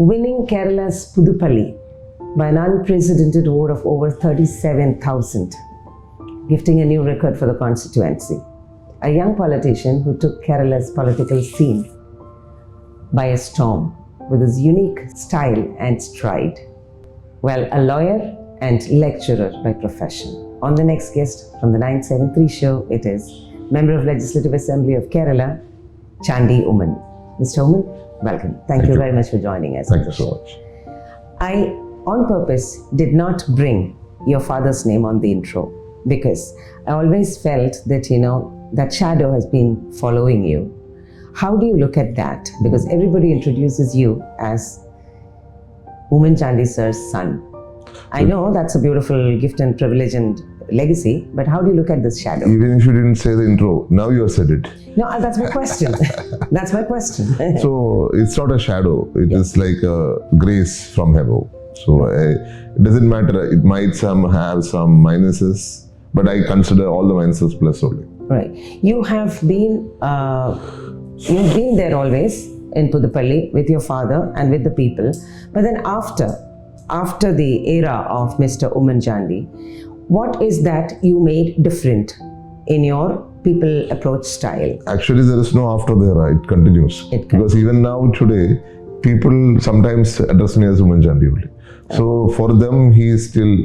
winning Kerala's Pudupalli by an unprecedented vote of over 37,000, gifting a new record for the constituency. A young politician who took Kerala's political scene by a storm with his unique style and stride. Well, a lawyer and lecturer by profession. On the next guest from the 973 show, it is Member of Legislative Assembly of Kerala, Chandy Oommen. Mr. Oommen, welcome. Thank you very much for joining us. Thank you so much. I, on purpose, did not bring your father's name on the intro because I always felt that, that shadow has been following you. How do you look at that? Because everybody introduces you as Oommen Chandy sir's son. I know that's a beautiful gift and privilege and legacy, but how do you look at this shadow? Even if you didn't say the intro, now you have said it. No, that's my question. That's my question. So it's not a shadow, it is like a grace from heaven. So it doesn't matter, it might have some minuses, but I consider all the minuses plus only. Right. You have been, you've been there always in Pudupalli with your father and with the people, but then after the era of Mr. Oommen Chandy, what is that you made different in your people approach style? Actually, there is no after the era, it continues. Because even now today, people sometimes address me as Oommen Chandy only. So for them, he is still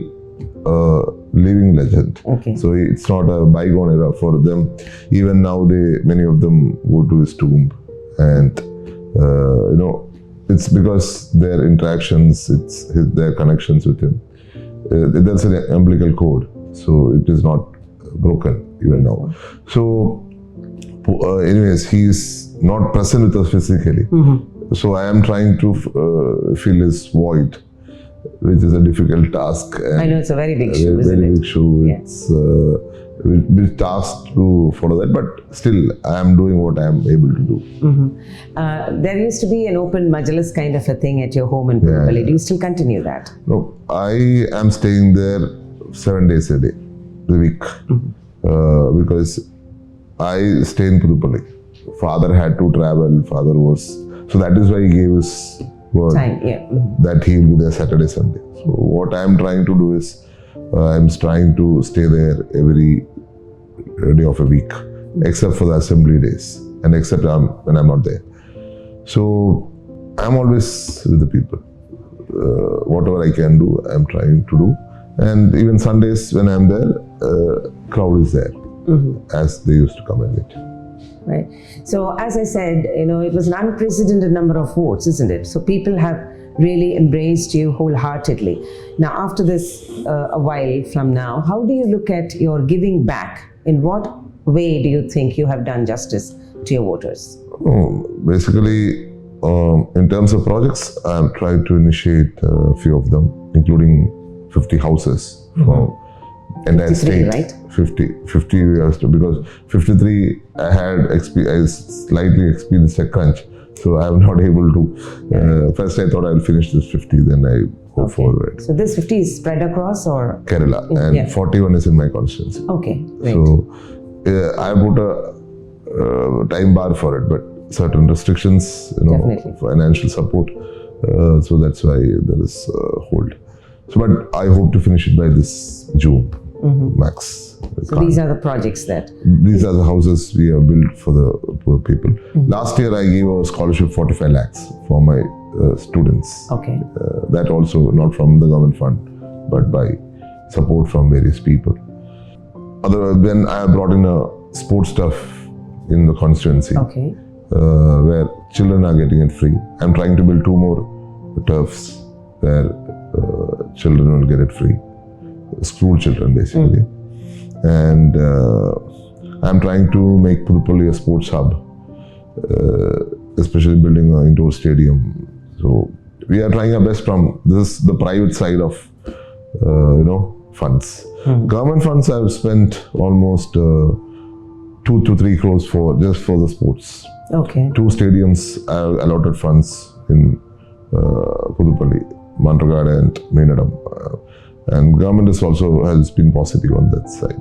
a living legend. Okay. So it's not a bygone era for them. Even now, many of them go to his tomb, and it's because their interactions, their connections with him. There's an umbilical cord, so it is not broken even now. So, anyways, he is not present with us physically. Mm-hmm. So I am trying to fill his void, which is a difficult task. And I know it's a very big shoe, isn't it? Very big shoe. Yeah. It's a big task to follow that, but still, I am doing what I am able to do. Mm-hmm. There used to be an open majlis kind of a thing at your home in Pudupalli. Do you still continue that? No, I am staying there 7 days a week, because I stay in Pudupalli. Father had to travel. So that is why he gave his word that he will be there Saturday, Sunday. So what I am trying to do is, I'm trying to stay there every day of a week, except for the assembly days, and except when I'm not there. So I'm always with the people. Whatever I can do, I'm trying to do. And even Sundays when I'm there, crowd is there, as they used to come and meet. Right. So as I said, it was an unprecedented number of votes, isn't it? So people have really embraced you wholeheartedly. Now, after this, a while from now, how do you look at your giving back? In what way do you think you have done justice to your voters? Basically, in terms of projects, I'm trying to initiate a few of them, including 50 houses from entire state. Right? 50 years, because 53 I slightly experienced a crunch. So I'm not able to, first I thought I'll finish this 50, then I go forward. So this 50 is spread across or? Kerala, and 41 is in my constituency. Okay, right. So I put a time bar for it, but certain restrictions, financial support. So that's why there is a hold. So, but I hope to finish it by this June, max. So these are the projects that? These are the houses we have built for the poor people. Last year I gave a scholarship 45 lakhs for my students. Okay. That also not from the government fund, but by support from various people. Then I have brought in a sports stuff in the constituency. Okay. Where children are getting it free. I'm trying to build 2 more turfs where children will get it free. School children basically. And I'm trying to make Pudupalli a sports hub, especially building an indoor stadium. So we are trying our best from the private side of funds. Government funds I've spent almost 2 to 3 crores just for the sports. Okay. 2 stadiums I allotted funds in Pudupalli, Mantragada and Meenadam. And government has been positive on that side.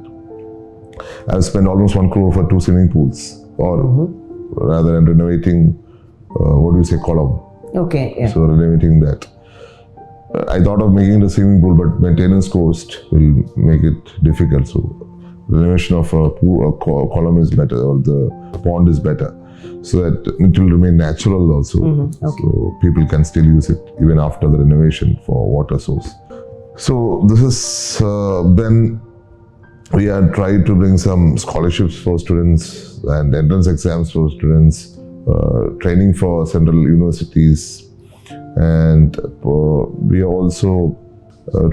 I've spent almost 1 crore for 2 swimming pools, or rather than renovating, column. Okay, yeah. So renovating that. I thought of making the swimming pool, but maintenance cost will make it difficult. So renovation of a column is better, or the pond is better, so that it will remain natural also. Okay. So people can still use it even after the renovation for water source. So this is then we had tried to bring some scholarships for students and entrance exams for students, training for central universities, and we also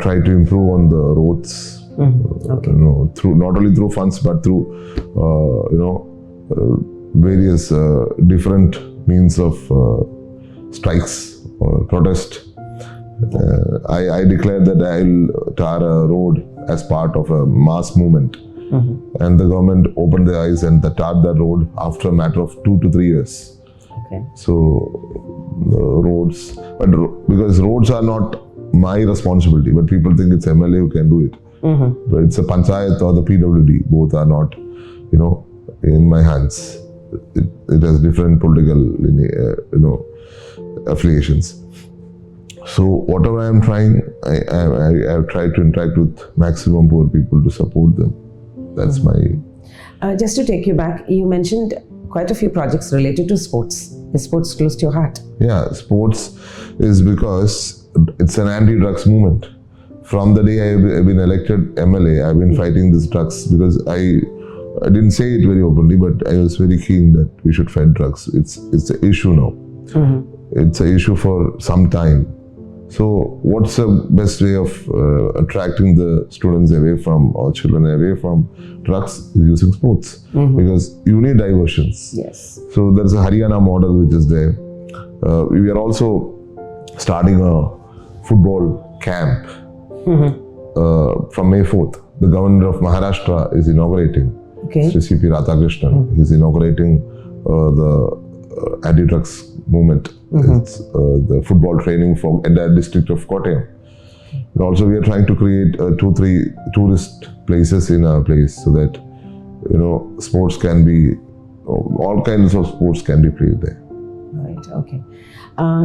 try to improve on the roads. Okay. Through not only through funds but through various different means of strikes or protest. I declared that I'll tar a road as part of a mass movement, and the government opened their eyes and they tarred that road after a matter of 2 to 3 years. Okay. So roads, but because roads are not my responsibility, but people think it's MLA who can do it. But it's a panchayat or the PWD. Both are not, in my hands. It has different political, affiliations. So whatever I am trying, I have tried to interact with maximum poor people to support them. That's my. Just to take you back, you mentioned quite a few projects related to sports. Is sports close to your heart? Yeah, sports is because it's an anti-drugs movement. From the day I've been elected MLA, I've been fighting these drugs because I didn't say it very openly, but I was very keen that we should fight drugs. It's an issue now. It's an issue for some time. So what's the best way of attracting the students away from, or children away from drugs, is using sports. Because you need diversions. Yes. So there's a Haryana model which is there. We are also starting a football camp from May 4th. The governor of Maharashtra is inaugurating. Okay. Sri C.P. Radhakrishnan. He's inaugurating the anti-drugs movement. It's the football training for entire district of Kottayam. And also we are trying to create 2-3 tourist places in our place, so that sports can be, all kinds of sports can be played there. Right, okay.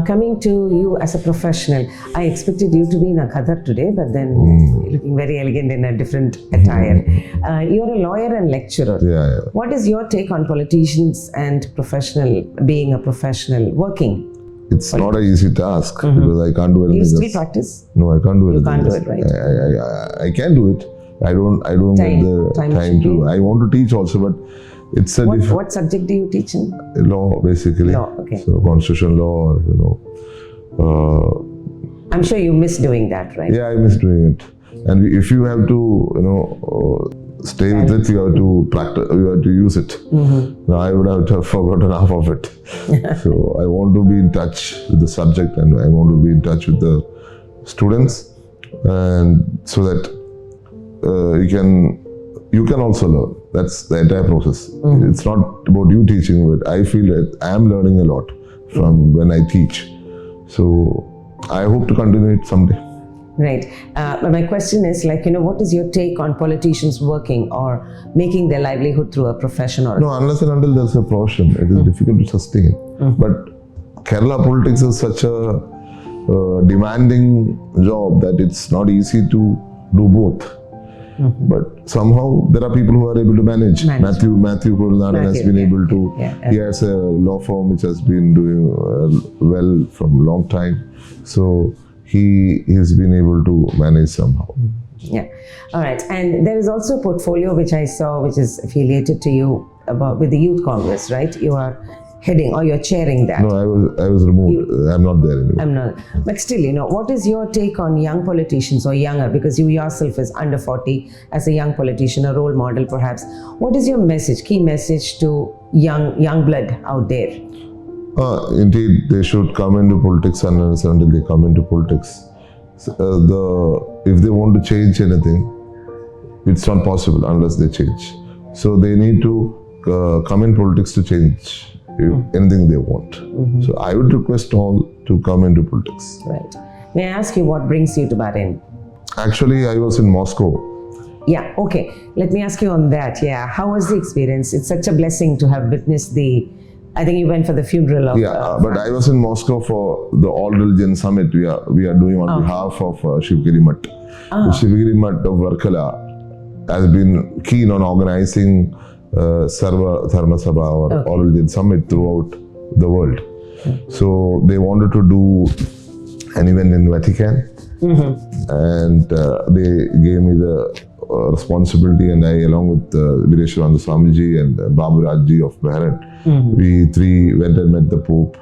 Coming to you as a professional, I expected you to be in a khadar today, but then you're looking very elegant in a different attire. You're a lawyer and lecturer. Yeah. What is your take on politicians and being a professional, working? It's not an easy task because I can't do anything You still else. practice? No, I can't do anything. You can't do else. it, right? I can do it. I don't get the time to. I want to teach also, but it's a What subject do you teach in? law, basically. Law, okay. So constitutional law, I'm sure you miss doing that, right? yeah, I miss doing it. And if you have to, stay with it, you have to practice, you have to use it. Now I would have forgotten half of it. So I want to be in touch with the subject, and I want to be in touch with the students, and so that you can also learn. That's the entire process. It's not about you teaching, but I feel that I am learning a lot from when I teach. So I hope to continue it someday. Right. But my question is, what is your take on politicians working or making their livelihood through a profession or? No, unless and until there's a profession, it is difficult to sustain. But Kerala politics is such a demanding job that it's not easy to do both. But somehow there are people who are able to manage. Matthew Kurulanan has been able to. He has a law firm which has been doing well from a long with So he has been able to manage somehow. Yeah. All right. And there is also a portfolio which I saw, which is affiliated to you with the Youth Congress, right? You are heading or you're chairing that. No, I was removed. I'm not there anymore. I'm not. But still, what is your take on young politicians or younger? Because you yourself is under 40 as a young politician, a role model perhaps. What is your message, key message to young blood out there? Indeed, they should come into politics unless until they come into politics. If they want to change anything, it's not possible unless they change. So they need to come in politics to change anything they want. So I would request all to come into politics. Right. May I ask you what brings you to Bahrain? Actually, I was in Moscow. Yeah, okay. Let me ask you on that. Yeah, how was the experience? It's such a blessing to have witnessed the I think you went for the funeral of. But I was in Moscow for the All Religion Summit we are doing on behalf of Shivgiri Mutt. The Shivgiri Mutt of Varkala has been keen on organizing Sarva Dharma Sabha or All Religion Summit throughout the world. So they wanted to do an event in Vatican, and they gave me the responsibility, and I, along with Vireshwaranda Swamiji and Babu Rajji of Bahrain, we three went and met the Pope.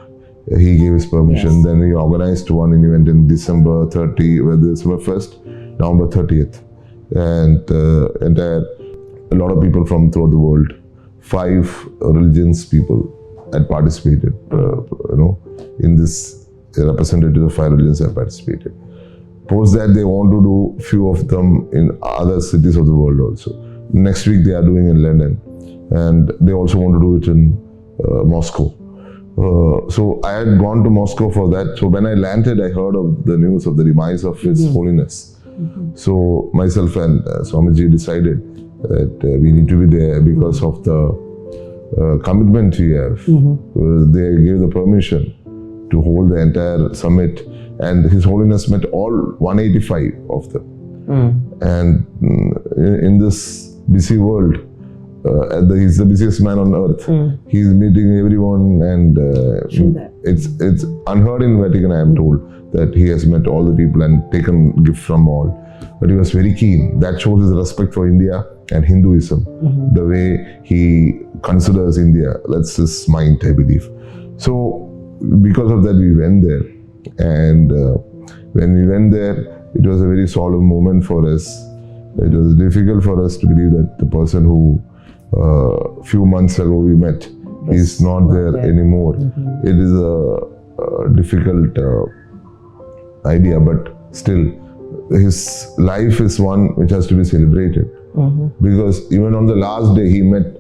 He gave his permission. Then we organized one event in December 1st, November 30th, and a lot of people from throughout the world, 5 religions people had participated. In this, representatives of 5 religions have participated. Post that, they want to do few of them in other cities of the world also. Next week they are doing in London, and they also want to do it in Moscow. So I had gone to Moscow for that. So when I landed, I heard of the news of the demise of His Holiness. So myself and Swamiji decided that we need to be there because of the commitment we have. They gave the permission to hold the entire summit, and His Holiness met all 185 of them. And in this busy world, he's the busiest man on earth. He's meeting everyone, and it's unheard in Vatican, I am told, that he has met all the people and taken gift from all. But he was very keen. That shows his respect for India and Hinduism, the way he considers India. That's his mind, I believe. So because of that, we went there. And when we went there, it was a very solemn moment for us. It was difficult for us to believe that the person who few months ago we met is not there anymore. It is a difficult idea, but still, his life is one which has to be celebrated. Because even on the last day, he met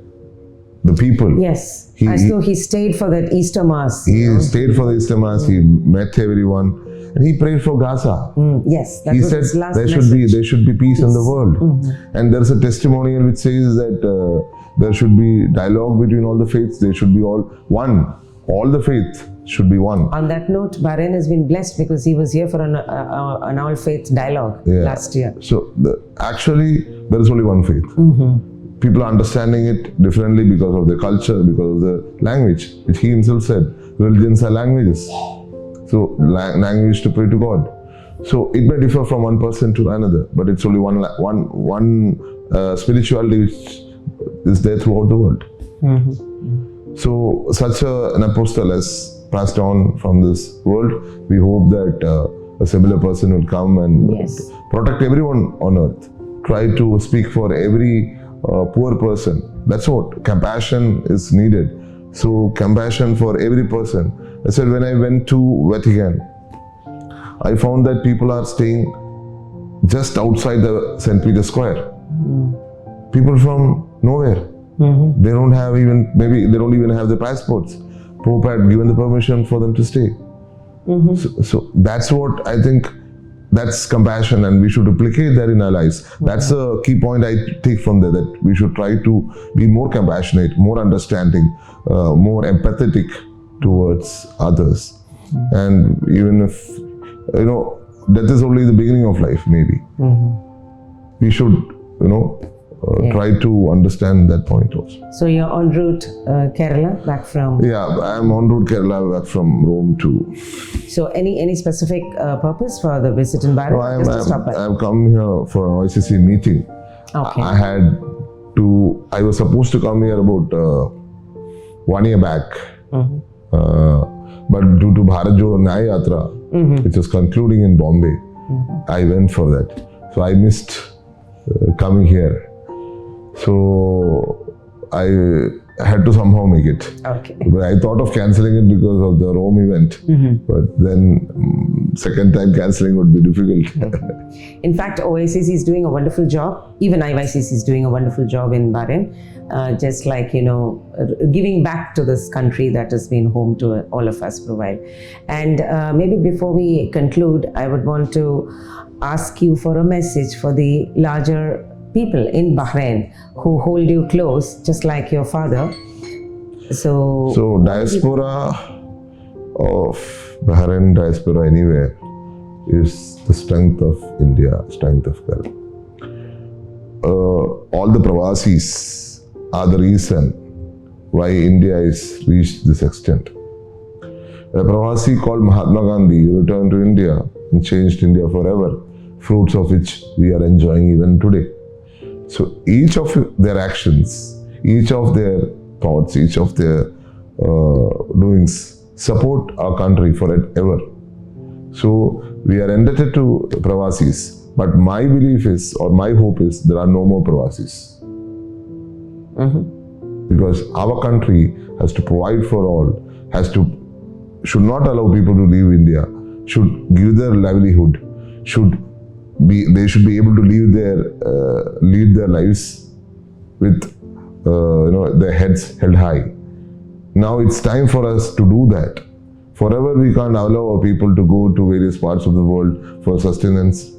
the people. Yes, as though he stayed for that Easter Mass. He stayed for the Easter Mass, he met everyone, and he prayed for Gaza. Yes, that he was said his last there message. should be peace in the world. And there's a testimonial which says that there should be dialogue between all the faiths. They should be all one. All the faith should be one. On that note, Bahrain has been blessed because he was here for an all faith dialogue last year. So actually, there is only one faith. People are understanding it differently because of their culture, because of the language, which he himself said. Religions are languages. So language to pray to God. So it may differ from one person to another, but it's only one spirituality which is there throughout the world. So such an apostle has passed on from this world. We hope that a similar person will come and protect everyone on earth. Try to speak for every poor person. That's what compassion is needed. So compassion for every person. I said when I went to Vatican, I found that people are staying just outside the St. Peter Square. People from nowhere. They don't have even, maybe they don't even have the passports. Pope had given the permission for them to stay. So that's what I think, that's compassion, and we should replicate that in our lives. That's a key point I take from there, that we should try to be more compassionate, more understanding, more empathetic towards others. And even if, death is only the beginning of life, maybe. We should, try to understand that point also. So you're en route Kerala, back from... Yeah, I'm en route Kerala, back from Rome too. So any specific purpose for the visit in Bahrain? I've come here for an OICC meeting. Okay. I was supposed to come here about 1 year back. But due to Bharat Jodo Nyaya Yatra, which was concluding in Bombay, I went for that. So I missed coming here. So I had to somehow make it. Okay. But I thought of cancelling it because of the Rome event. But then second time cancelling would be difficult. In fact, OICC is doing a wonderful job. Even IYCC is doing a wonderful job in Bahrain. Just like, giving back to this country that has been home to all of us for a while. And maybe before we conclude, I would want to ask you for a message for the larger people in Bahrain who hold you close, just like your father. So diaspora of Bahrain, diaspora anywhere, is the strength of India, strength of Kerala. All the Pravasis are the reason why India is reached this extent. A Pravasi called Mahatma Gandhi returned to India and changed India forever, fruits of which we are enjoying even today. So each of their actions, each of their thoughts, each of their doings support our country forever. So we are indebted to Pravasis, but my belief is, or my hope is, there are no more Pravasis. Because our country has to provide for all, should not allow people to leave India, should give their livelihood, they should be able to lead their lives with their heads held high. Now it's time for us to do that. Forever we can't allow our people to go to various parts of the world for sustenance.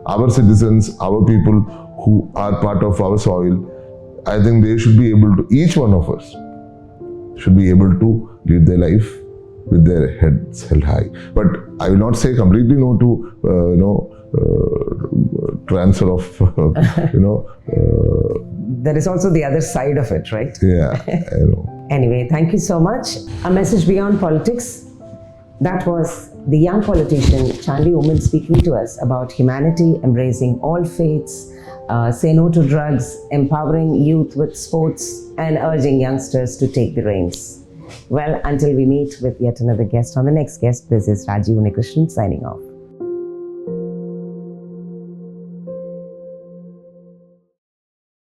Our citizens, our people who are part of our soil, I think they should be able to, each one of us should be able to live their life with their heads held high. But I will not say completely no to transfer of there is also the other side of it, right? Yeah, I know. Anyway, thank you so much. A message beyond politics. That was the young politician Chandy Oommen speaking to us about humanity, embracing all faiths, say no to drugs, empowering youth with sports, and urging youngsters to take the reins. Well, until we meet with yet another guest on the next guest, this is Rajiv Unikrishnan signing off.